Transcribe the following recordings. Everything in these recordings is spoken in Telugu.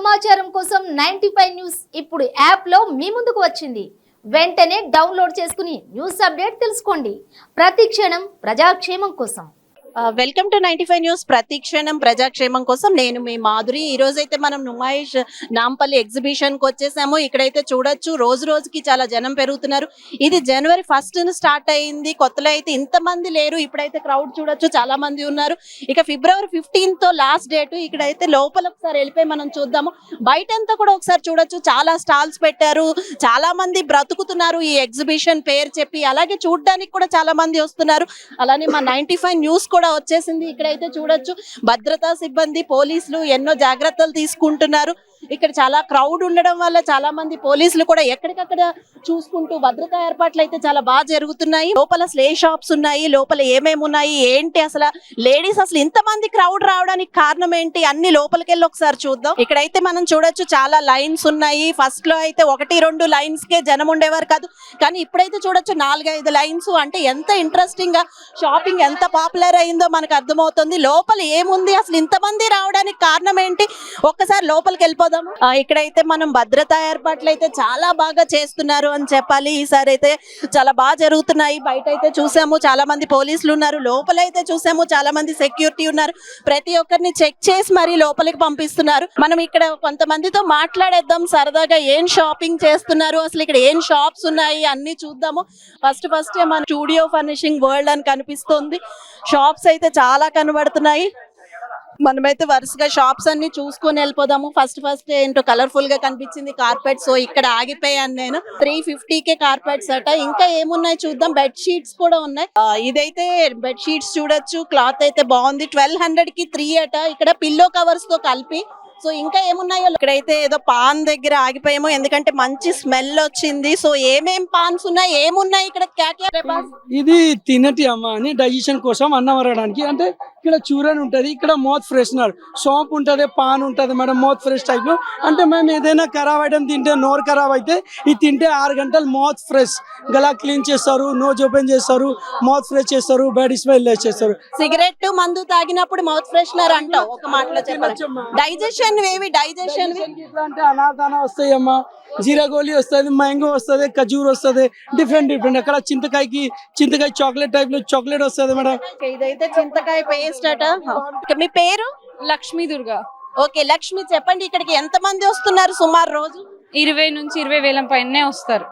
సమాచారం కోసం 95 న్యూస్ ఇప్పుడు యాప్ లో మీ ముందుకు వచ్చింది. వెంటనే డౌన్లోడ్ చేసుకుని న్యూస్ అప్డేట్ తెలుసుకోండి. ప్రతి క్షణం ప్రజాక్షేమం కోసం. Welcome to 95 news. ప్రతిక్షణం ప్రజాక్షేమం కోసం నేను మీ మాధురి. ఈ రోజు అయితే మనం నుమాయిష్ నాంపల్లి ఎగ్జిబిషన్ కి వచ్చేసాము. ఇక్కడైతే చూడొచ్చు రోజు రోజుకి చాలా జనం పెరుగుతున్నారు. ఇది జనవరి 1 స్టార్ట్ అయింది. కొత్తలో అయితే ఇంతమంది లేరు. ఇప్పుడైతే క్రౌడ్ చూడొచ్చు, చాలా మంది ఉన్నారు. ఇక ఫిబ్రవరి 15 లాస్ట్ డేట్. ఇక్కడైతే లోపల ఒకసారి వెళ్ళిపోయి మనం చూద్దాము. బయట అంతా కూడా ఒకసారి చూడొచ్చు, చాలా స్టాల్స్ పెట్టారు, చాలా మంది బ్రతుకుతున్నారు ఈ ఎగ్జిబిషన్ పేరు చెప్పి. అలాగే చూడడానికి కూడా చాలా మంది వస్తున్నారు. అలానే మా 95 న్యూస్ కూడా వచ్చేసింది. ఇక్కడైతే చూడొచ్చు భద్రతా సిబ్బంది, పోలీసులు ఎన్నో జాగ్రత్తలు తీసుకుంటున్నారు. ఇక్కడ చాలా క్రౌడ్ ఉండడం వల్ల చాలా మంది పోలీసులు కూడా ఎక్కడికక్కడ చూసుకుంటూ భద్రతా ఏర్పాట్లు అయితే చాలా బాగా జరుగుతున్నాయి. లోపల స్లే షాప్స్ ఉన్నాయి, లోపల ఏమేమి ఉన్నాయి ఏంటి, అసలు లేడీస్ అసలు ఇంతమంది క్రౌడ్ రావడానికి కారణం ఏంటి అన్ని లోపలికి వెళ్ళి ఒకసారి చూద్దాం. ఇక్కడైతే మనం చూడొచ్చు చాలా లైన్స్ ఉన్నాయి. ఫస్ట్ లో అయితే 1-2 లైన్స్ కే జనం ఉండేవారు కాదు, కానీ ఇప్పుడైతే చూడొచ్చు 4-5 లైన్స్. అంటే ఎంత ఇంట్రెస్టింగ్ గా షాపింగ్ ఎంత పాపులర్ అయిందో మనకు అర్థమవుతుంది. లోపల ఏముంది, అసలు ఇంతమంది రావడానికి కారణం ఏంటి, ఒక్కసారి లోపలికి వెళ్ళిపోదాం. ఇక్కడైతే మనం భద్రతా ఏర్పాట్లు అయితే చాలా బాగా చేస్తున్నారు అని చెప్పాలి. ఈసారి అయితే చాలా బాగా జరుగుతున్నాయి. బయట అయితే చూసాము చాలా మంది పోలీసులు ఉన్నారు, లోపలైతే చూసాము చాలా మంది సెక్యూరిటీ ఉన్నారు. ప్రతి ఒక్కరిని చెక్ చేసి మరి లోపలికి పంపిస్తున్నారు. మనం ఇక్కడ కొంతమందితో మాట్లాడేద్దాం సరదాగా. ఏం షాపింగ్ చేస్తున్నారు, అసలు ఇక్కడ ఏం షాప్స్ ఉన్నాయి అన్ని చూద్దాము. ఫస్ట్ మన స్టూడియో ఫర్నిషింగ్ వరల్డ్ అని కనిపిస్తుంది. షాప్స్ అయితే చాలా కనబడుతున్నాయి. మనమైతే వరుసగా షాప్స్ అన్ని చూసుకొని వెళ్ళిపోదాము. ఫస్ట్ ఏంటో కలర్ఫుల్ గా కనిపించింది కార్పెట్. సో ఇక్కడ ఆగిపోయాను నేను. 350కే కార్పెట్స్ అట. ఇంకా ఏమున్నాయి చూద్దాం. బెడ్ షీట్స్ కూడా ఉన్నాయి. ఇదైతే బెడ్ షీట్స్ చూడొచ్చు. క్లాత్ అయితే బాగుంది. 1200కి 3 అట. ఇక్కడ పిల్లో కవర్స్ తో కలిపి. సో ఇంకా ఏమున్నాయో. ఇక్కడైతే ఏదో పాన్ దగ్గర ఆగిపోయాము, ఎందుకంటే మంచి స్మెల్ వచ్చింది. సో ఏమేం పాన్స్ ఉన్నాయి, ఏమున్నాయి ఇక్కడ? ఇది తినటి అమ్మ అని డైజెషన్ కోసం అన్నం వరడానికి. అంటే ఇక్కడ చూరన్ ఉంటది, ఇక్కడ మౌత్ ఫ్రెషనర్ సోప్ ఉంటది, పాన్ ఉంటది మేడం, మౌత్ ఫ్రెష్ టైప్ లో. అంటే మేము ఏదైనా ఖరాబ్ ఐటమ్ తింటే, నోరు ఖరాబ్ అయితే ఇది తింటే 6 గంటలు మౌత్ ఫ్రెష్, గలా క్లీన్ చేస్తారు, నోజ్ ఓపెన్ చేస్తారు, మౌత్ ఫ్రెష్ చేస్తారు, బాడీ స్మెల్ చేస్తారు. సిగరెట్ మందు తాగినప్పుడు మౌత్ ఫ్రెషనర్ అంటావు ఒక మాటలో చెప్పాలి. డైజెషన్ డైజెషన్ అంటే అనాథాన వస్తాయి అమ్మా. జీరా గోళీ వస్తుంది, మ్యాంగో వస్తుంది, ఖజూర్ వస్తుంది, డిఫరెంట్. అక్కడ చింతకాయ చాక్లెట్ టైప్ లో చాక్లెట్ వస్తుంది మేడం. ఇదైతే చింతకాయ పేస్ట్ అట. మీ పేరు? లక్ష్మీ దుర్గా. ఓకే లక్ష్మి, చెప్పండి ఇక్కడికి ఎంత మంది వస్తున్నారు సుమారు రోజు? 20 నుంచి 20 వేల పైనే వస్తారు.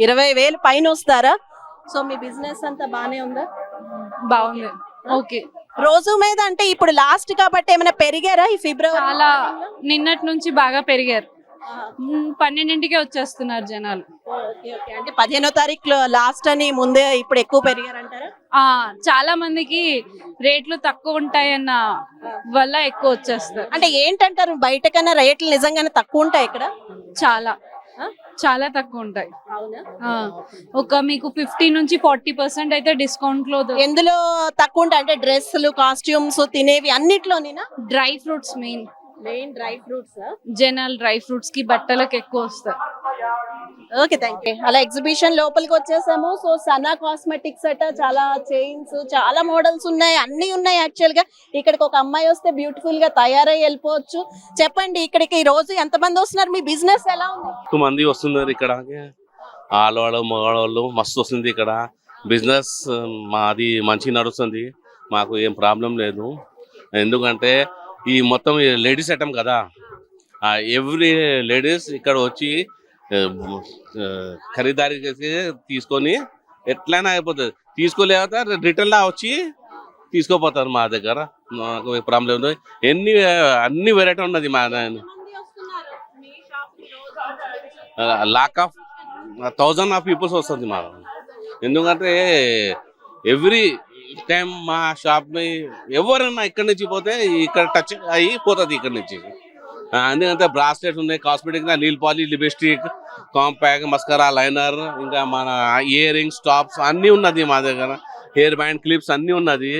20,000 పైన వస్తారా? సో మీ బిజినెస్ అంతా బానే ఉందా? బాగుంది. ఓకే. రోజు మీద అంటే ఇప్పుడు లాస్ట్ కాబట్టి ఏమైనా పెరిగారా ఈ ఫిబ్రవరి? చాలా నిన్నటి నుంచి బాగా పెరిగారు. 12ంటికే వచ్చేస్తున్నారు జనాలు. అంటే 15వ తారీఖు లాస్ట్ అని ముందే ఇప్పుడు ఎక్కువ పెరిగారంటారా? చాలా మందికి రేట్లు తక్కువ ఉంటాయన్న వల్ల ఎక్కువ వచ్చేస్తారు. అంటే ఏంటంటారు, బయట కన్నా రేట్లు నిజంగానే తక్కువ ఉంటాయి ఇక్కడ? చాలా తక్కువ ఉంటాయి. ఒక మీకు 50 నుంచి 40% అయితే డిస్కౌంట్ లో. ఎందులో తక్కువ ఉంటాయి అంటే డ్రెస్సులు, కాస్ట్యూమ్స్, తినేవి అన్నిట్లోనేనా? Dry fruits main dry fruits. జనాలు డ్రై ఫ్రూట్స్ కి బట్టలకు ఎక్కువ వస్తాయి. Okay thank you. అలా ఎగ్జిబిషన్ లోపలికి వచ్చేసాము. సో సనా కాస్మెటిక్స్ అట, చాలా చైన్స్, చాలా మోడల్స్ ఉన్నాయి, అన్ని ఉన్నాయి. యాక్చువల్ గా ఇక్కడికి ఒక అమ్మాయి వస్తే బ్యూటిఫుల్ గా తయారై వెళ్ళిపోవచ్చు. చెప్పండి ఇక్కడికి రోజు ఎంత మంది వస్తున్నారు? మీ బిజినెస్ ఎలా ఉంది? ఎక్కువ మంది వస్తున్నారు ఇక్కడ. ఆడవాళ్ళు మగవాళ్ళు మస్తు వస్తుంది ఇక్కడ. బిజినెస్ మాది మంచి నడుస్తుంది, మాకు ఏం ప్రాబ్లం లేదు. ఎందుకంటే ఈ మొత్తం లేడీస్ ఐటమ్ కదా, ఎవ్రీ లేడీస్ ఇక్కడ వచ్చి ఖరీదారీ చేసి తీసుకొని ఎట్లయినా అయిపోతుంది. తీసుకోలేకపోతే రిటర్న్లా వచ్చి తీసుకోపోతారు మా దగ్గర. నాకు ప్రాబ్లం లేదు. అన్ని వెరైటీ ఉన్నది మా లాక్ ఆఫ్ 1000 ఆఫ్ పీపుల్స్ వస్తుంది మా. ఎందుకంటే ఎవ్రీ టైం మా షాప్ ఎవరైనా ఇక్కడి నుంచి పోతే ఇక్కడ టచ్ అయ్యి పోతుంది ఇక్కడ నుంచి. ఎందుకంటే బ్రాస్లెట్స్ ఉన్నాయి, cosmetic, nail polish, lipstick, compact, mascara, liner, ఇంకా మన ఇయర్ రింగ్స్, టాప్స్ అన్నీ ఉన్నది మా దగ్గర. హెయిర్ బ్యాండ్, క్లిప్స్ అన్నీ ఉన్నది.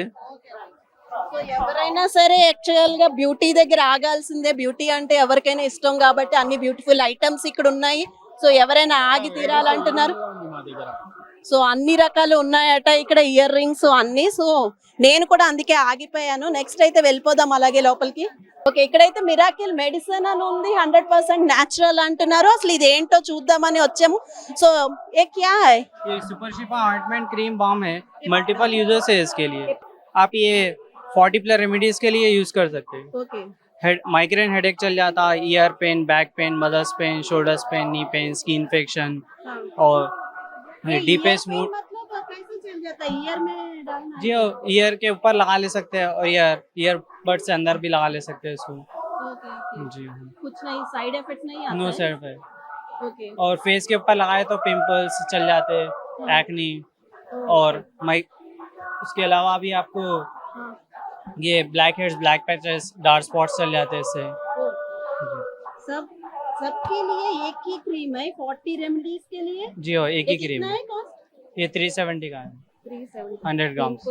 ఎవరైనా సరే యాక్చువల్ గా బ్యూటీ దగ్గర ఆగాల్సిందే. బ్యూటీ అంటే ఎవరికైనా ఇష్టం కాబట్టి అన్ని బ్యూటిఫుల్ ఐటమ్స్ ఇక్కడ ఉన్నాయి. సో ఎవరైనా ఆగి తీరాలంటున్నారు. సో అన్ని రకాలు ఉన్నాయట ఇక్కడ, ఇయర్ రింగ్స్ అన్ని. సో నేను కూడా అందుకే ఆగిపోయాను. నెక్స్ట్ అయితే వెళ్ళిపోదాం అలాగే లోపలికి. ఓకే, ఇక్కడైతే మిరాకిల్ మెడిసిన్ అని ఉంది, 100% న్యాచురల్ అంటున్నారు. అసలు ఇది ఏంటో చూద్దామని వచ్చాము. సో ఏ క్యా హై? ये सुपर शिफा ऑइंटमेंट क्रीम बाम है, मल्टीपल यूजर्स है इसके लिए. आप ये 40 प्लस रेमेडीज के लिए यूज कर सकते हैं. ఓకే, माइग्रेन हेडेक चल जाता, ear pain, back pain, mothers pain, shoulders pain, knee pain, skin infection और डीपेस्ट मूड. मतलब कैसे चल जाता है? ईयर में डालना जी ईयर के ऊपर लगा ले सकते हैं और ईयरबड से अंदर भी लगा ले सकते हैं इसको. ओके, जी कुछ नहीं साइड इफेक्ट नहीं आता नो है? Side effect. ओके, और फेस के ऊपर लगाए तो पिंपल्स चल जाते हैं, एक्नी और उसके अलावा भी आपको ये black heads, black patches, dark spots चल जाते हैं इससे. सब सबके लिए एक ही क्रीम है 40 रेमेडीज के लिए. जी हो, एक ही क्रीम कितना है. है कॉस्ट? ये 370 का है, 370. 100 ग्राम्स.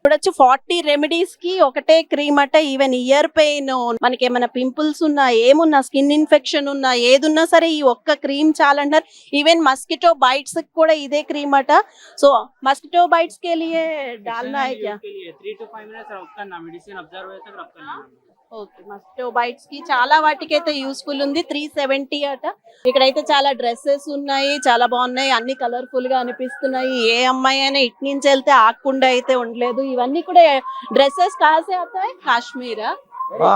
చూడొచ్చు 40 రెమెడీస్ కి ఒకటే క్రీమ్ అట. ఈవెన్ ఇయర్ పెయిన్, మనకి ఏమైనా పింపుల్స్ ఉన్నా, ఏమున్నా, స్కిన్ ఇన్ఫెక్షన్ ఉన్నా, ఏదున్నా సరే ఈ ఒక్క క్రీమ్ చాలంటారు. ఈవెన్ మస్కిటో బైట్స్ కూడా ఇదే క్రీమ్ అట. సో మస్కిటో బైట్స్ के लिए डालना है क्या? उसके लिए 3 to 5 मिनट्स रब करना, मेडिसिन ऑब्जर्व तक रब करना. ఓకే, మస్కిటో బైట్స్ కి చాలా వాటికి అయితే యూస్ఫుల్ ఉంది. 370 అట. ఇక్కడైతే చాలా డ్రెస్సెస్ ఉన్నాయి, చాలా బాగున్నాయి, అన్ని కలర్ఫుల్ గా అనిపిస్తున్నాయి. ఏ అమ్మాయి అయినా ఇటు నుంచి వెళ్తే ఆకుండా అయితే ఉండలేదు. ఇవన్నీ కూడా డ్రెస్సెస్ కాసే అవుతాయి, కాశ్మీరా?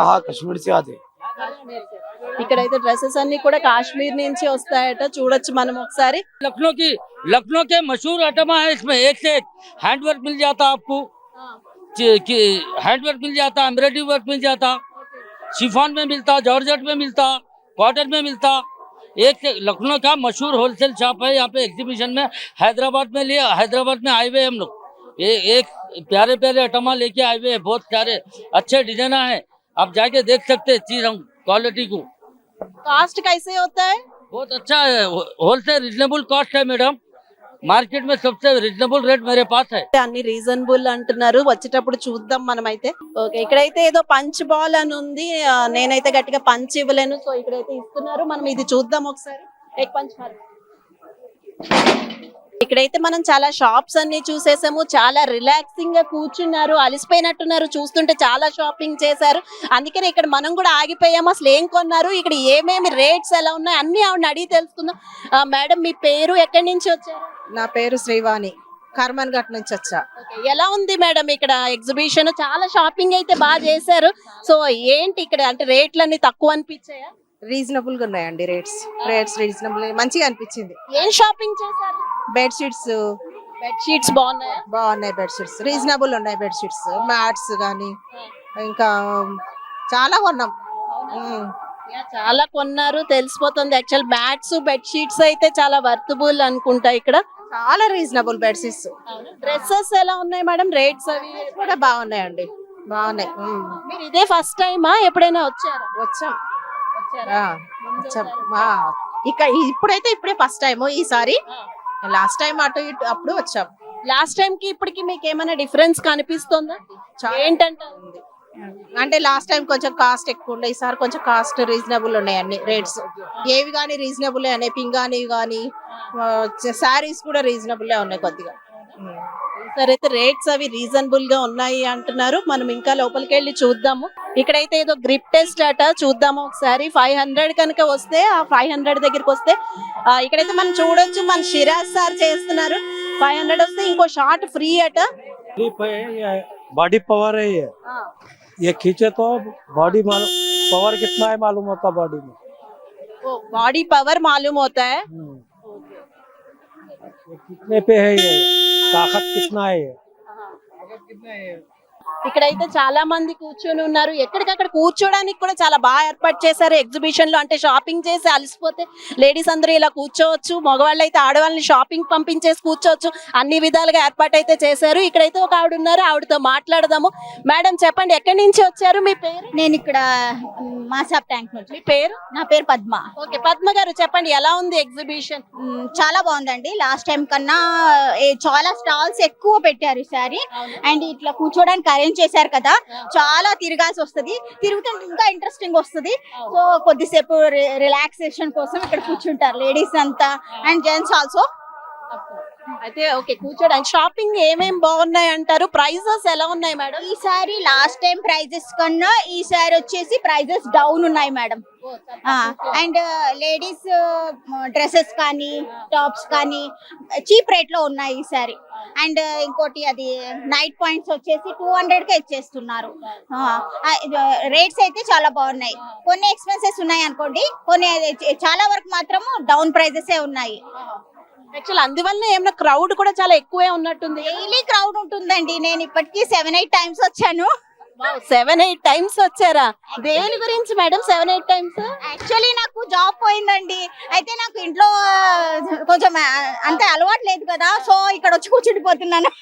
हाँ कश्मीर से आते. ఇక్కడైతే డ్రెస్సెస్ అన్ని కూడా కాశ్మీర్ నుంచి వస్తాయట. చూడొచ్చు మనం ఒకసారి. लखनऊ के मशहूर आइटम है. इसमें एक से एक हैंडवर्क मिल जाता आपको, हैंडवर्क मिल जाता, एम्ब्रॉयडरी वर्क मिल जाता, शिफॉन में मिलता, जॉर्जेट में मिलता, कॉटन में मिलता. एक से लखनऊ का मशहूर होलसेल शॉप है. यहाँ पे एग्जीबिशन में हैदराबाद में लिए, हैदराबाद में आए हुए हम लोग. एक प्यारे प्यारे आइटम लेके आए हुए हैं, बहुत प्यारे अच्छे डिजाइन है. आप जाके देख सकते हैं चीज हम क्वालिटी को. కాస్ట్ कैसे होता है? बहुत अच्छा है, होलसेल रिजनेबल कॉस्ट है मैडम. मार्केट में सबसे रिजनेबल रेट मेरे पास है. అన్ని రీజనబుల్ అంటున్నారు. వచ్చేటప్పుడు చూద్దాం మనమైతే. ఓకే, ఇక్కడైతే ఏదో పంచ్ బాల్ అని ఉంది. నేనైతే గట్టిగా పంచ్ ఇవ్వలేను. సో ఇక్కడైతే ఇస్తున్నారు, మనం ఇది చూద్దాం ఒకసారి. ఎక్ పంచ్ మార్. ఇక్కడైతే మనం చాలా షాప్స్ అన్ని చూసేసాము. చాలా రిలాక్సింగ్ గా కూర్చున్నారు, అలసిపోయినట్టున్నారు. చూస్తుంటే చాలా షాపింగ్ చేశారు. అందుకని ఇక్కడ మనం కూడా ఆగిపోయాము. అసలు ఏం కొన్నారు, ఇక్కడ ఏమేమి రేట్స్ ఎలా ఉన్నాయి అన్ని ఆవిడ అడిగి తెలుసుకుందాం. మేడం, మీ పేరు, ఎక్కడి నుంచి వచ్చారు? నా పేరు శ్రీవాణి, కర్మన్ ఘట్ నుంచి వచ్చా. ఓకే, ఎలా ఉంది మేడం ఇక్కడ ఎగ్జిబిషన్? చాలా షాపింగ్ అయితే బాగా చేశారు. సో ఏంటి ఇక్కడ అంటే రేట్లన్నీ తక్కువ అనిపించాయా? రీజనబుల్ గా ఉన్నాయండి రేట్స్ రీజనబుల్, మంచిగా అనిపించింది. ఏం షాపింగ్ చేశారు? బెడ్ షీట్స్ బెడ్ షీట్స్ బాగున్నాయా? బాగున్నాయి, బెడ్ షీట్స్ రీజనబుల్ ఉన్నాయి. బెడ్ షీట్స్, మ్యాట్స్ కానీ ఇంకా చాలా కొన్నాం. చాలా కొన్నారు తెలిసిపోతుంది. యాక్చువల్ మ్యాట్స్, బెడ్ షీట్స్ అయితే చాలా వర్తబుల్ అనుకుంటా. ఇక్కడ చాలా రీజనబుల్ బెడ్ షీట్స్. డ్రెస్సెస్ ఎలా ఉన్నాయి మేడం? రేట్స్ అవి కూడా బాగున్నాయండి, బాగున్నాయి. మీరు ఇదే ఫస్ట్ టైమా ఎప్పుడైనా వచ్చారా? వచ్చాం. ఇక్కడ ఇప్పుడే ఫస్ట్ టైం. ఈసారి లాస్ట్ టైం అటు ఇటు అప్పుడు వచ్చాం. లాస్ట్ టైం కి ఇప్పటికి మీకు ఏమైనా డిఫరెన్స్ కనిపిస్తుందా? ఏంటంటే అంటే లాస్ట్ టైం కొంచెం కాస్ట్ ఎక్కువ ఉండే, ఈసారి కొంచెం కాస్ట్ రీజనబుల్ ఉన్నాయి. అన్ని రేట్స్ ఏవి కానీ రీజనబుల్ ఉన్నాయి. పింగాణి కానీ శారీస్ కూడా రీజనబుల్ ఉన్నాయి కొద్దిగా. సరే, అయితే రేట్స్ అవి రీజనబుల్ గా ఉన్నాయి అంటున్నారు. మనం ఇంకా లోపలికి వెళ్ళి చూద్దాము. ఇక్కడైతే ఏదో గ్రిప్ టెస్ట్ అట, చూద్దాము ఒకసారి. 500 కనుక వస్తే, ఆ 500 దగ్గరికి వస్తే ఇక్కడైతే మనం చూడొచ్చు, మన సిరాజ్ సార్ చేస్తున్నారు. 500 వస్తే ఇంకో షార్ట్ ఫ్రీ అట. बॉडी पावर है ये खींचे तो बॉडी पावर कितना है मालूम होता बॉडी में. బాడీ పవర్ मालूम होता है. ये कितने पे है, ये ताकत कितना है ये. ఇక్కడైతే చాలా మంది కూర్చొని ఉన్నారు. ఎక్కడికక్కడ కూర్చోడానికి కూడా చాలా బాగా ఏర్పాటు చేశారు ఎగ్జిబిషన్ లో. అంటే షాపింగ్ చేసి అలసిపోతే లేడీస్ అందరూ ఇలా కూర్చోవచ్చు, మగవాళ్ళు అయితే ఆడవాళ్ళని షాపింగ్ పంపించేసి కూర్చోవచ్చు. అన్ని విధాలుగా ఏర్పాటు అయితే చేశారు. ఇక్కడైతే ఒక ఆవిడ ఉన్నారు, ఆవిడతో మాట్లాడదాము. మేడం చెప్పండి, ఎక్కడి నుంచి వచ్చారు? మీ పేరు? నేను ఇక్కడ మాసాప్ ట్యాంక్ నుంచి. మీ పేరు? నా పేరు పద్మ. ఓకే, పద్మ గారు చెప్పండి, ఎలా ఉంది ఎగ్జిబిషన్? చాలా బాగుందండి. లాస్ట్ టైం కన్నా చాలా స్టాల్స్ ఎక్కువ పెట్టారు ఈసారి. అండ్ ఇట్లా కూర్చోడానికి అరేంజ్ చేశారు కదా, చాలా తిరగాల్సి వస్తుంది. తిరుగుతుంటే ఇంకా ఇంట్రెస్టింగ్ వస్తుంది. సో కొద్దిసేపు రిలాక్సేషన్ కోసం ఇక్కడ కూర్చుంటారు లేడీస్ అంతా, అండ్ జెంట్స్ ఆల్సో. అయితే ఓకే కూర్చోడానికి షాపింగ్ ఏమేం బాగున్నాయి అంటారు, ప్రైజెస్ ఎలా ఉన్నాయి మేడం? ఈసారి లాస్ట్ టైం ప్రైజెస్ కన్నా ఈసారి వచ్చేసి ప్రైజెస్ డౌన్ ఉన్నాయి మేడం. అండ్ లేడీస్ డ్రెస్సెస్ కానీ టాప్స్ కానీ చీప్ రేట్ లో ఉన్నాయి ఈసారి. అండ్ ఇంకోటి అది నైట్ పాయింట్స్ వచ్చేసి 200కే ఇచ్చేస్తున్నారు. రేట్స్ అయితే చాలా బాగున్నాయి. కొన్ని ఎక్స్పెన్సెస్ ఉన్నాయి అనుకోండి, కొన్ని చాలా వరకు మాత్రం డౌన్ ప్రైజెస్ ఉన్నాయి. యాక్చువల్ అందువల్ల ఏమైనా క్రౌడ్ కూడా చాలా ఎక్కువే ఉన్నట్టుంది. డైలీ క్రౌడ్ ఉంటుందండి. నేను ఇప్పటికీ 7-8 టైమ్స్ వచ్చాను. 7-8 టైమ్స్ వచ్చారా? దేని గురించి మేడం 7-8 టైమ్స్? యాక్చువల్లీ నాకు జాబ్ పోయిందండి. అయితే నాకు ఇంట్లో కొంచెం అంతే అలవాటు లేదు కదా, సో ఇక్కడ వచ్చి కూర్చుండిపోతున్నాను.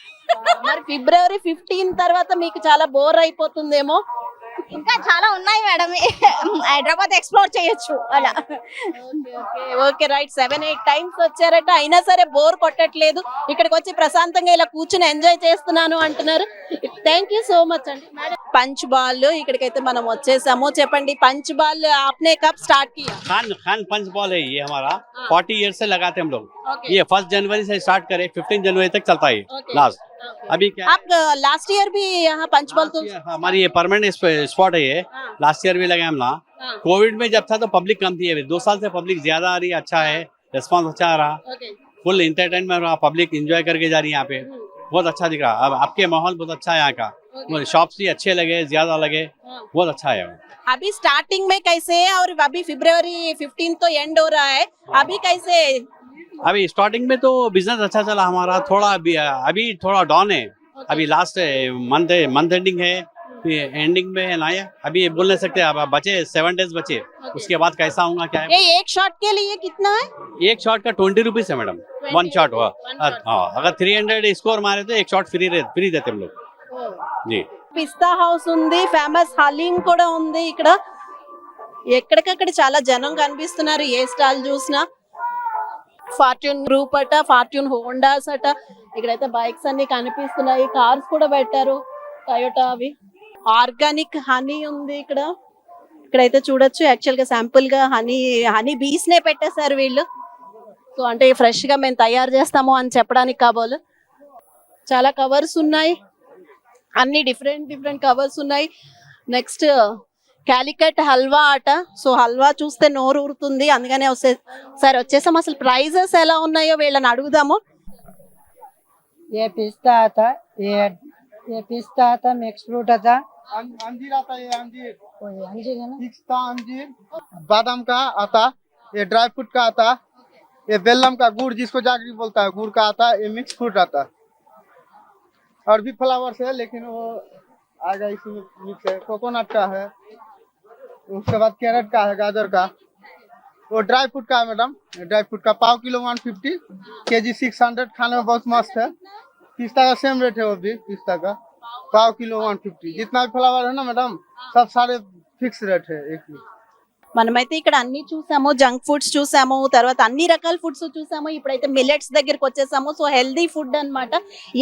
మరి February 15 తర్వాత మీకు చాలా బోర్ అయిపోతుందేమో. ఇంకా చాలా ఉన్నాయి మేడం, హైదరాబాద్ ఎక్స్ప్లోర్ చేయొచ్చు అలా. Okay right. 7-8 టైమ్స్ వచ్చారట, అయినా సరే బోర్ కొట్టట్లేదు. ఇక్కడికి వచ్చి ప్రశాంతంగా ఇలా కూర్చుని ఎంజాయ్ చేస్తున్నాను అంటున్నారు. థ్యాంక్ యూ సో మచ్ అండి. పంచ్ బాల్ ఇక్కడికైతే మనం వచ్చేసాము. చెప్పండి, పంచ్ బాల్ आपने कब स्टार्ट किया? खान पंच बॉल है ये हमारा 40 ईयर से लगाते हैं हम लोग. ये 1 जनवरी से स्टार्ट करे 15 जनवरी तक चलता है लास्ट. अभी क्या आप लास्ट ईयर भी यहाँ पंच बॉल तो हमारी ये परमानेंट स्पॉट है ये. लास्ट ईयर भी लगे हम ना. कोविड में जब था तो पब्लिक कम थी. 2 साल से पब्लिक ज्यादा आ रही है. अच्छा है, रिस्पॉन्स अच्छा आ रहा. फुल इंटरटेनमेंट रहा, पब्लिक एंजॉय करके जा रही है यहाँ पे. बहुत अच्छा दिख रहा. अब आपके माहौल बहुत अच्छा है यहाँ का. शॉप्स भी अच्छे लगे, ज्यादा लगे, बहुत अच्छा है. अभी स्टार्टिंग में कैसे है और अभी February 15 तो एंड हो रहा है, अभी कैसे? अभी स्टार्टिंग में तो बिजनेस अच्छा चला हमारा. थोड़ा अभी थोड़ा डाउन है. अभी लास्ट मंथ एंडिंग है, एंडिंग में है ना. ये अभी बोल नहीं सकते. अब बचे 7 डेज बचे. उसके बाद कैसा होगा क्या है. ये एक शॉट के लिए कितना है? एक शॉट का 20 रुपीज है मैडम. 1 शॉट हुआ. हाँ, अगर 300 स्कोर मारे तो 1 शॉट फ्री देते हम लोग जी. పిస్తా హౌస్ ఉంది, ఫేమస్ హలీం కూడా ఉంది. ఇక్కడ ఎక్కడికక్కడ చాలా జనం కనిపిస్తున్నారు. ఏ స్టాల్ చూసినా ఫార్చ్యూన్ గ్రూప్ అట, ఫార్చ్యూన్ హోండాస్ అట. ఇక్కడైతే బైక్స్ అన్ని కనిపిస్తున్నాయి, కార్స్ కూడా పెట్టారు, టయోటా అవి. ఆర్గానిక్ హనీ ఉంది ఇక్కడ. ఇక్కడైతే చూడొచ్చు, యాక్చువల్ గా శాంపుల్ గా హనీ బీస్ నే పెట్టేశారు వీళ్ళు. సో అంటే ఫ్రెష్ గా మేము తయారు చేస్తాము అని చెప్పడానికి కాబోలు. చాలా కవర్స్ ఉన్నాయి, అన్ని డిఫరెంట్ కవర్స్ ఉన్నాయి. నెక్స్ట్ క్యాలికట్ హల్వా అట. సో హల్వా చూస్తే నోరు ఊరుతుంది, అందుకనే సరే వచ్చేసాం. అసలు ప్రైజెస్ ఎలా ఉన్నాయో వీళ్ళని అడుగుదాము. ये पिस्ता आता, ये पिस्ता आता, मिक्स फ्रूट आता, अंजीर आता है. ये अंजीर अंजीर है ना, पिस्ता अंजीर, बादाम का आता, ये ड्राई फ्रूट का आता, ये बेलम का गुड़ जिसको जागरी बोलता है गुड़ का आता, ये मिक्स फ्रूट आता. और भी फ्लावर्स है लेकिन वो आएगा इसमें मिक्स है. कोकोनट का है, उसके बाद कैरेट का है, गाजर का. वो ड्राई फ्रूट का है मैडम. ड्राई फ्रूट का पाव किलो 150, केजी 600. खाने में बहुत मस्त है. पिस्ता का सेम रेट है, वो भी पिस्ता का पाव किलो 150. जितना भी फ्लावर है ना मैडम, सब सारे फिक्स रेट है एक ही. మనమైతే ఇక్కడ అన్ని చూసాము, జంక్ ఫుడ్స్ చూసాము, తర్వాత అన్ని రకాల ఫుడ్స్ చూసాము. ఇప్పుడైతే మిల్లెట్స్ దగ్గరికి వచ్చేసాము. సో హెల్దీ ఫుడ్ అన్నమాట.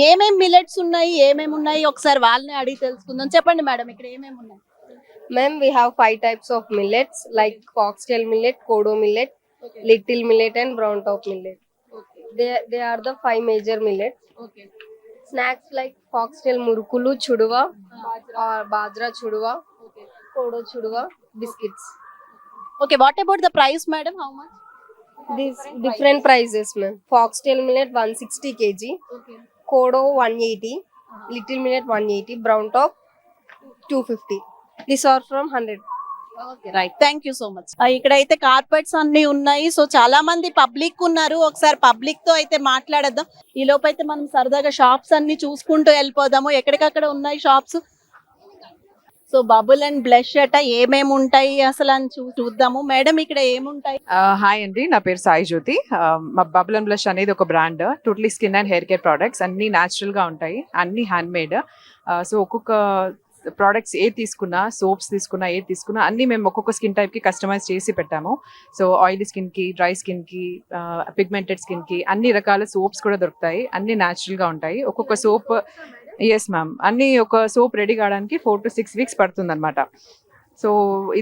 ఏమేం మిల్లెట్స్ ఉన్నాయి, ఏమేమి ఉన్నాయి ఒకసారి వాళ్ళని అడిగి తెలుసుకుందాం. చెప్పండి మేడం, ఇక్కడ ఏమేమి ఉన్నాయి? Ma'am, we have 5 types of millets like foxtail millet, kodo millet, little millet and brown top millet. They are the 5 major millets. Snacks like foxtail murkulu chuduva or bajra chuduva, kodo chuduva, biscuits. Okay, what about the price madam? How much? These different prices ma'am. Foxtail millet 160 kg, kodo 180, little millet 180, brown top 250. These are from 100. Right, thank you so much. ఇక్కడైతే కార్పెట్స్ అన్ని ఉన్నాయి. సో చాలా మంది పబ్లిక్ ఉన్నారు. ఒకసారి పబ్లిక్ తో అయితే మాట్లాడేద్దాం. ఈ లోపు అయితే మనం సరదాగా షాప్స్ అన్ని చూసుకుంటూ వెళ్ళిపోదాము. ఎక్కడికక్కడ ఉన్నాయి shops. So bubble and blush అట ఏమేమి ఉంటాయి అసలు అని చూద్దాము. మేడం ఇక్కడ ఏముంటాయి? హాయ్ అండి, నా పేరు సాయి జ్యోతి. మా బబుల్ అండ్ బ్లష్ అనేది ఒక brand. Totally skin and hair care products. అన్ని న్యాచురల్ గా ఉంటాయి, అన్ని హ్యాండ్ మేడ్. సో ఒక్కొక్క ప్రోడక్ట్స్ ఏది తీసుకున్నా, సోప్స్ తీసుకున్నా, ఏది తీసుకున్నా అన్ని మేము ఒక్కొక్క స్కిన్ టైప్ కి కస్టమైజ్ చేసి పెట్టాము. సో ఆయిలీ స్కిన్ కి, డ్రై స్కిన్ కి, పిగ్మెంటెడ్ స్కిన్ కి అన్ని రకాల సోప్స్ కూడా దొరుకుతాయి. అన్ని న్యాచురల్ గా ఉంటాయి. ఒక్కొక్క సోప్, ఎస్ మ్యామ్, అన్ని ఒక సోప్ రెడీ కావడానికి 4 to 6 weeks పడుతుంది అనమాట. సో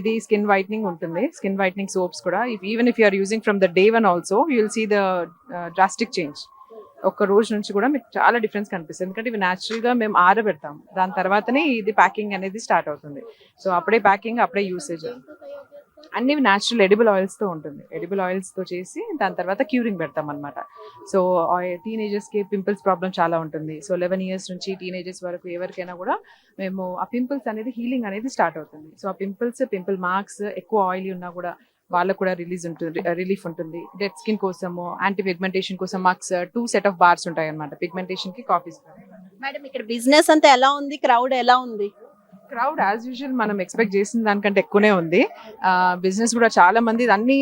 ఇది స్కిన్ వైట్నింగ్ ఉంటుంది. స్కిన్ వైట్నింగ్ సోప్స్ కూడా even if you are using from the day 1 also you will see the drastic change. ఒక్క రోజు నుంచి కూడా మీకు చాలా డిఫరెన్స్ కనిపిస్తుంది. ఎందుకంటే ఇవి న్యాచురల్గా మేము ఆరబెడతాం, దాని తర్వాతనే ఇది ప్యాకింగ్ అనేది స్టార్ట్ అవుతుంది. సో అప్పుడే ప్యాకింగ్, అప్పుడే యూసేజ్. అన్ని న్యాచురల్ ఎడిబుల్ ఆయిల్స్తో ఉంటుంది. ఎడిబుల్ ఆయిల్స్తో చేసి దాని తర్వాత క్యూరింగ్ పెడతాం అనమాట. సో టీనేజర్స్కి పింపుల్స్ ప్రాబ్లం చాలా ఉంటుంది. సో 11 years నుంచి టీనేజర్స్ వరకు ఎవరికైనా కూడా మేము ఆ పింపుల్స్ అనేది హీలింగ్ అనేది స్టార్ట్ అవుతుంది. సో ఆ పింపుల్ మార్క్స్ ఎక్కువ ఆయిల్ ఉన్నా కూడా వాళ్ళకు కూడా రిలీఫ్ ఉంటుంది. డెడ్ స్కిన్ కోసము, యాంటీ పిగ్మెంటేషన్ కోసం మాకు 2 set of bars ఉంటాయి అనమాట, పిగ్మెంటేషన్ కి, కాఫీస్. మేడం ఇక్కడ బిజినెస్ అంతా ఎలా ఉంది, క్రౌడ్ ఎలా ఉంది? క్రౌడ్ యాజ్ యూజువల్ మనం ఎక్స్పెక్ట్ చేసిన దానికంటే ఎక్కువనే ఉంది. బిజినెస్ కూడా చాలా మంది, అన్ని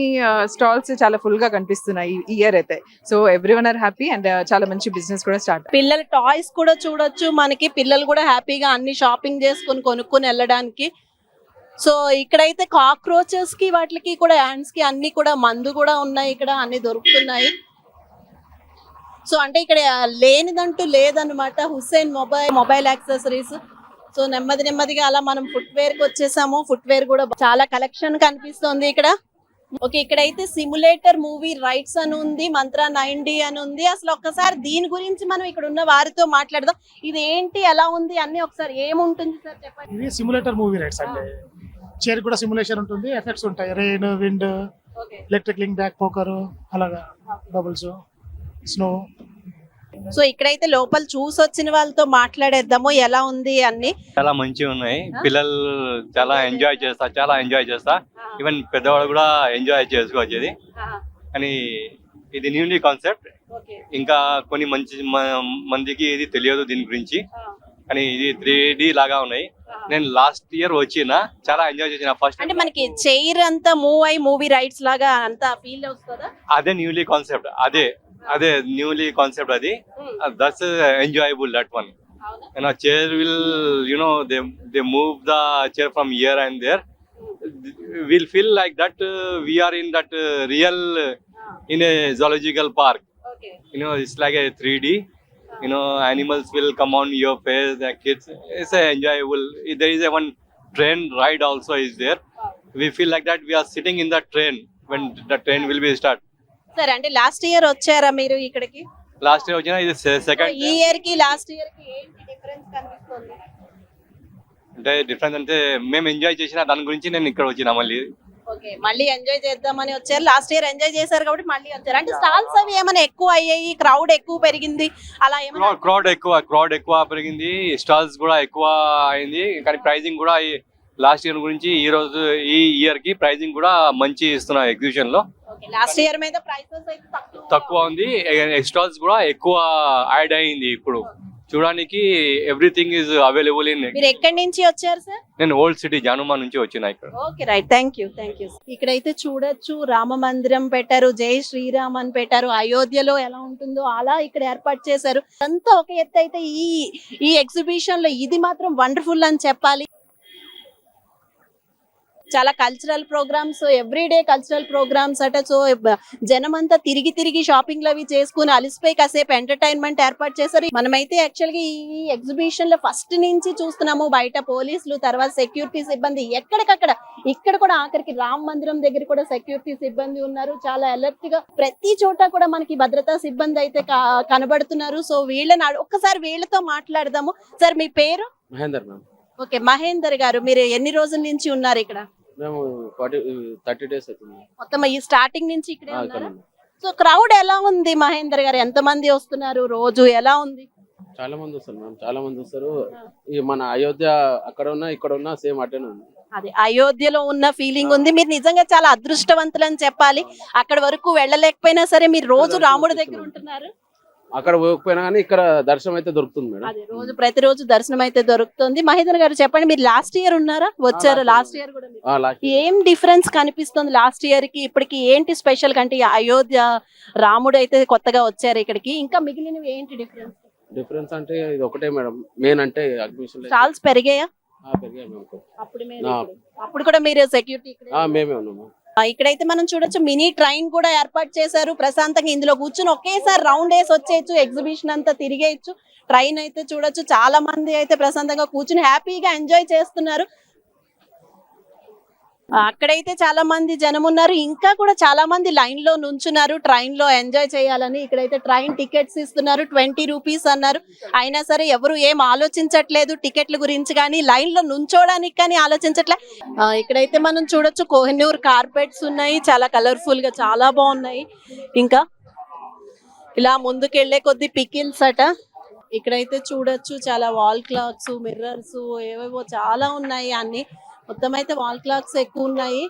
స్టాల్స్ చాలా ఫుల్ గా కనిపిస్తున్నాయి ఈ ఇయర్ అయితే. So everyone are happy and చాలా మంచి బిజినెస్ కూడా స్టార్ట్. పిల్లల టాయ్స్ కూడా చూడొచ్చు మనకి. పిల్లలు కూడా హ్యాపీగా అన్ని షాపింగ్ చేసుకొని కొనుక్కొని వెళ్ళడానికి. సో ఇక్కడైతే కాక్రోచెస్ కి వాటికి కూడా యాండ్స్ కి అన్ని కూడా మందు కూడా ఉన్నాయి, ఇక్కడ అన్ని దొరుకుతున్నాయి. సో అంటే ఇక్కడ లేనిదంటూ లేదనమాట. Hussain mobile accessories. సో నెమ్మదిగా అలా మనం ఫుట్వేర్ కి వచ్చేసాము. ఫుట్వేర్ కూడా చాలా కలెక్షన్ కనిపిస్తుంది ఇక్కడ. ఓకే, ఇక్కడైతే సిమ్యులేటర్ మూవీ రైట్స్ అని ఉంది, మంత్రా 9D అని ఉంది. అసలు ఒక్కసారి దీని గురించి మనం ఇక్కడ ఉన్న వారితో మాట్లాడదాం. ఇది ఏంటి, ఎలా ఉంది అన్ని ఒకసారి ఏముంటుంది సార్ చెప్పండి. ఇది సిమ్యులేటర్ మూవీ రైట్స్ అండి. చైర్ కూడా సిమ్యులేషన్ ఉంటుంది, ఎఫెక్ట్స్ ఉంటాయి, rain, wind, electric link, back poker, అలాగా బబుల్స్, స్నో. సో ఇక్కడైతే లోపల చూసి వచ్చిన వాళ్ళతో మాట్లాడేద్దాము ఎలా ఉంది అన్ని. చాలా మంచిగా ఉన్నాయి, పిల్లలు చాలా ఎంజాయ్ చేస్తా ఈవెన్ పెద్దవాళ్ళు కూడా ఎంజాయ్ చేసుకోవచ్చు ఇది. కానీ ఇది న్యూలీ కాన్సెప్ట్, ఇంకా కొన్ని మందికి ఇది తెలియదు దీని గురించి. కానీ ఇది 3D లాగా ఉన్నాయి. నేను లాస్ట్ ఇయర్ వచ్చిన చాలా ఎంజాయ్ చేసిన. ఫస్ట్ అంటే మనకి చైర్ అంతా మూవ్ అయ్యి మూవీ రైట్స్ లాగా అంతా ఫీల్ వస్తుందా? అదే న్యూలీ కాన్సెప్ట్, అదే న్యూలీ కాన్సెప్ట్. అది that's enjoyable, that one. chair will, they move the chair from here and there. We'll feel like that we are in that real in a zoological park. It's like a 3D. Animals will come on your face, the kids. It's enjoyable. There is one train ride also is there. We feel like that we are sitting in the train when the train will be start. సరే, అంటే లాస్ట్ ఇయర్ వచ్చారా మీరు ఇక్కడికి? లాస్ట్ ఇయర్ వచ్చిన, ఇది సెకండ్. ఈ ఇయర్ కి లాస్ట్ ఇయర్ కి ఏంటి డిఫరెన్స్ కనిపిస్తుంది? అంటే డిఫరెన్స్ అంటే మేము ఎంజాయ్ చేసిన దాని గురించి నేను ఇక్కడ వచ్చిన మళ్ళీ. ఓకే, మళ్ళీ ఎంజాయ్ చేద్దామని వచ్చారు. లాస్ట్ ఇయర్ ఎంజాయ్ చేశారు కాబట్టి మళ్ళీ వచ్చారు. అంటే స్టాల్స్ అవి ఏమైనా ఎక్కువ అయ్యాయి, క్రౌడ్ ఎక్కువ పెరిగింది అలా ఏమైనా? క్రౌడ్ ఎక్కువ పెరిగింది, స్టాల్స్ కూడా ఎక్కువ అయింది. కానీ ప్రైజింగ్ కూడా లాస్ట్ ఇయర్ గురించి ఈ ఇయర్ కి ప్రైజింగ్ కూడా మంచి ఇస్తున్నారు ఎగ్జిబిషన్ లో. లాస్ట్ ఇయర్ మీద ప్రైసెస్ అయితే తక్కువ ఉంది, స్టాల్స్ కూడా ఎక్కువ యాడ్ అయింది. ఇప్పుడు చూడడానికి ఎవ్రీథింగ్ ఇస్ అవైలబుల్ ఇన్. మీరు ఎక్కడి నుంచి వచ్చారు సార్? నేను ఓల్డ్ సిటీ జానుమా నుంచి వచ్చిన ఇక్కడ. Okay, right, thank you. ఇక్కడైతే చూడొచ్చు, రామ మందిరం పెట్టారు, జై శ్రీరామ్ అని పెట్టారు. అయోధ్యలో ఎలా ఉంటుందో అలా ఇక్కడ ఏర్పాటు చేశారు. అంతా ఒక ఎత్తు అయితే ఈ ఎగ్జిబిషన్ లో ఇది మాత్రం వండర్ఫుల్ అని చెప్పాలి. చాలా cultural programmes, everyday cultural programmes అట. సో జనం అంతా తిరిగి షాపింగ్లు అవి చేసుకుని అలిసిపోయి కాసేపు ఎంటర్టైన్మెంట్ ఏర్పాటు చేశారు. మనమైతే యాక్చువల్గా ఈ ఎగ్జిబిషన్ లో ఫస్ట్ నుంచి చూస్తున్నాము, బయట పోలీసులు, తర్వాత సెక్యూరిటీ సిబ్బంది ఎక్కడికక్కడ. ఇక్కడ కూడా ఆఖరికి రామ మందిరం దగ్గర కూడా సెక్యూరిటీ సిబ్బంది ఉన్నారు. చాలా అలర్ట్ గా ప్రతి చోట కూడా మనకి భద్రతా సిబ్బంది అయితే కనబడుతున్నారు. సో వీళ్ళని ఒక్కసారి వీళ్ళతో మాట్లాడదాము. సార్ మీ పేరు? మహేందర్ మ్యామ్. ఓకే, మహేందర్ గారు, మీరు ఎన్ని రోజుల నుంచి ఉన్నారు ఇక్కడ? మేము 30 days అవుతుంది మొత్తం. ఈ స్టార్టింగ్ నుంచి ఇక్కడే ఉన్నారా? సో క్రౌడ్ ఎలా ఉంది మహేందర్ గారు? ఎంత మంది వస్తున్నారు రోజు, ఎలా ఉంది? చాలా మంది వస్తారు మ్యామ్, చాలా మంది వస్తారు. ఈ మన అయోధ్య అక్కడ ఉన్నా ఇక్కడ ఉన్నా సేమ్ అటెన్ ఉంది. అది అయోధ్యలో ఉన్న ఫీలింగ్ ఉంది. మీరు నిజంగా చాలా అదృష్టవంతులు అని చెప్పాలి. అక్కడ వరకు వెళ్ళలేకపోయినా సరే మీరు రోజు రాముడి దగ్గర ఉంటున్నారు. అక్కడ పోకపోయినా కానీ ఇక్కడ దర్శనం అయితే దొరుకుతుంది మేడం. అదే ప్రతిరోజు దర్శనం అయితే దొరుకుతుంది. మహేంద్ర గారు చెప్పండి, మీరు లాస్ట్ ఇయర్ ఉన్నారా? వచ్చారు లాస్ట్ ఇయర్ కూడా? ఏం డిఫరెన్స్ కనిపిస్తుంది లాస్ట్ ఇయర్ కి ఇప్పటికి? ఏంటి స్పెషల్? అంటే అయోధ్య రాముడు అయితే కొత్తగా వచ్చారు ఇక్కడికి, ఇంకా మిగిలినవి ఏంటి డిఫరెన్స్? డిఫరెన్స్ అంటే ఇది ఒకటే మేడం, మెయిన్ అంటే అడ్మిషన్. స్టాల్స్ పెరిగాయా? పెరిగాయి మేడం. అప్పుడు కూడా మీరు సెక్యూరిటీ మేమే ఉన్నాము. ఇక్కడైతే మనం చూడొచ్చు, మినీ ట్రైన్ కూడా ఏర్పాటు చేశారు. ప్రశాంతంగా ఇందులో కూర్చుని ఒకేసారి రౌండ్ వేసి వచ్చేయచ్చు, ఎగ్జిబిషన్ అంతా తిరిగేయచ్చు. ట్రైన్ అయితే చూడొచ్చు, చాలా మంది అయితే ప్రశాంతంగా కూర్చుని హ్యాపీగా ఎంజాయ్ చేస్తున్నారు. అక్కడైతే చాలా మంది జనం ఉన్నారు, ఇంకా కూడా చాలా మంది లైన్ లో నుంచున్నారు ట్రైన్ లో ఎంజాయ్ చేయాలని. ఇక్కడైతే ట్రైన్ టికెట్స్ ఇస్తున్నారు, 20 రూపీస్ అన్నారు. అయినా సరే ఎవరు ఏం ఆలోచించట్లేదు టికెట్ల గురించి కానీ, లైన్ లో నుంచోడానికి కానీ ఆలోచించట్లే. ఇక్కడైతే మనం చూడొచ్చు కోహినూర్ కార్పెట్స్ ఉన్నాయి, చాలా కలర్ఫుల్ గా చాలా బాగున్నాయి. ఇంకా ఇలా ముందుకెళ్లే కొద్ది పికిల్స్ అట. ఇక్కడైతే చూడొచ్చు చాలా వాల్ క్లాక్స్, మిర్రర్స్, ఏవేవో చాలా ఉన్నాయి. అన్ని మొత్తం అయితే వాల్ క్లాక్స్ ఎక్కువ ఉన్నాయి.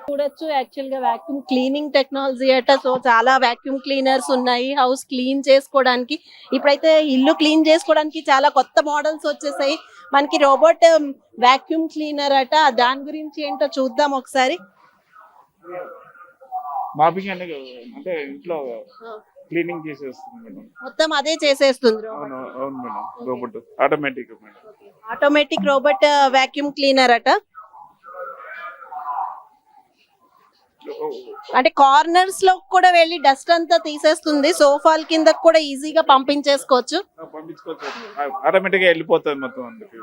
చూడొచ్చు యాక్చువల్ గా వాక్యూమ్ క్లీనింగ్ టెక్నాలజీ అట. సో చాలా వాక్యూమ్ క్లీనర్స్ ఉన్నాయి హౌస్ క్లీన్ చేసుకోవడానికి. ఇప్పుడైతే ఇల్లు క్లీన్ చేసుకోవడానికి చాలా కొత్త మోడల్స్ వచ్చేసాయి మనకి. రోబోట్ వాక్యూమ్ క్లీనర్ అట, దాని గురించి ఏంటో చూద్దాం ఒకసారి. మాపింగ్ అంటే ఇంట్లో క్లీనింగ్ చేసేస్తుంది మేడం, మొత్తం అదే చేసేస్తుంది. అవును అవును madam, robot automatic madam, automatic robot vacuum cleaner అట. అంటే కార్నర్స్ లో కూడా వెళ్ళి డస్ట్ అంతా తీసేస్తుంది, సోఫాల కింద కూడా ఈజీగా పంపించేసుకోవచ్చు. ఆటోమేటిక్ గా వెళ్ళిపోతుంది మొత్తం. అందుకు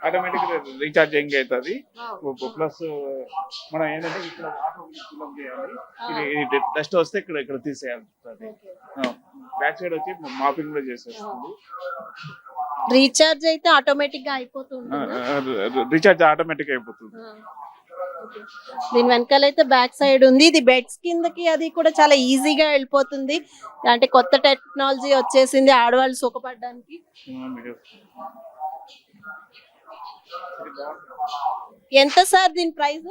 ఆటోమేటిక్ రీఛార్జింగ్ అవుతుంది. ప్లస్ మనం ఏంటంటే ఇక్కడ ఫిల్అప్ చేయాలి, ఇది డస్ట్ వస్తే ఇక్కడ తీసేయాలి. బ్యాక్ సైడ్ వచ్చి మాపింగ్ కూడా చేసేస్తుంది. రీఛార్జ్ అయితే ఆటోమేటిక్ గా అయిపోతుంది. రీఛార్జ్ ఆటోమేటిక్ అయిపోతుంది. దీని వెనకాల అయితే బ్యాక్ సైడ్ ఉంది. ఇది బెడ్స్ కిందకి అది కూడా చాలా ఈజీగా వెళ్ళిపోతుంది. అంటే కొత్త టెక్నాలజీ వచ్చేసింది ఆడవాళ్ళు సుఖపడడానికి. ఎంత సార్ దీని ప్రైస్?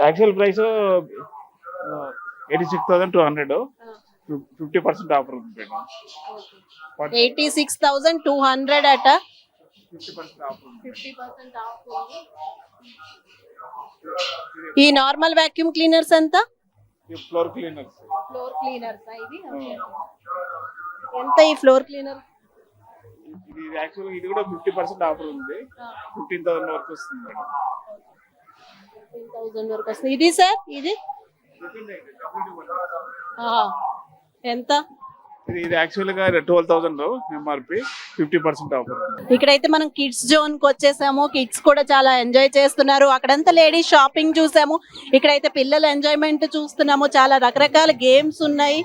యాక్చువల్ ప్రైస్ 86,200, 50% ఆఫర్ ఉంది మేడం. 86,200 అట. 50% ఆఫర్ ఉంది. 50% ఆఫ్ ఉంది. ఈ నార్మల్ వాక్యూమ్ క్లీనర్స్ ఎంత? Floor cleaners. ఫ్లోర్ క్లీనర్స్ ఇవి ఎంత? ఈ ఫ్లోర్ క్లీనర్ ఇది యాక్చువల్ ఇది కూడా 50% ఆఫర్ ఉంది. 15,000 వరకు వస్తుంది మేడం. 15,000 వరకు వస్తుంది. ఇది సార్ ఇది ఎంత? ఇది యాక్చువల్ గా 12,000 ఎంఆర్పి, 50% ఆఫర్. ఇక్కడైతే మనం కిడ్స్ జోన్ కి వచ్చేసాము. కిడ్స్ కూడా చాలా ఎంజాయ్ చేస్తున్నారు. అక్కడంతా లేడీస్ షాపింగ్ చూసాము, ఇక్కడైతే పిల్లల ఎంజాయ్మెంట్ చూస్తున్నాము. చాలా రకరకాల గేమ్స్ ఉన్నాయి.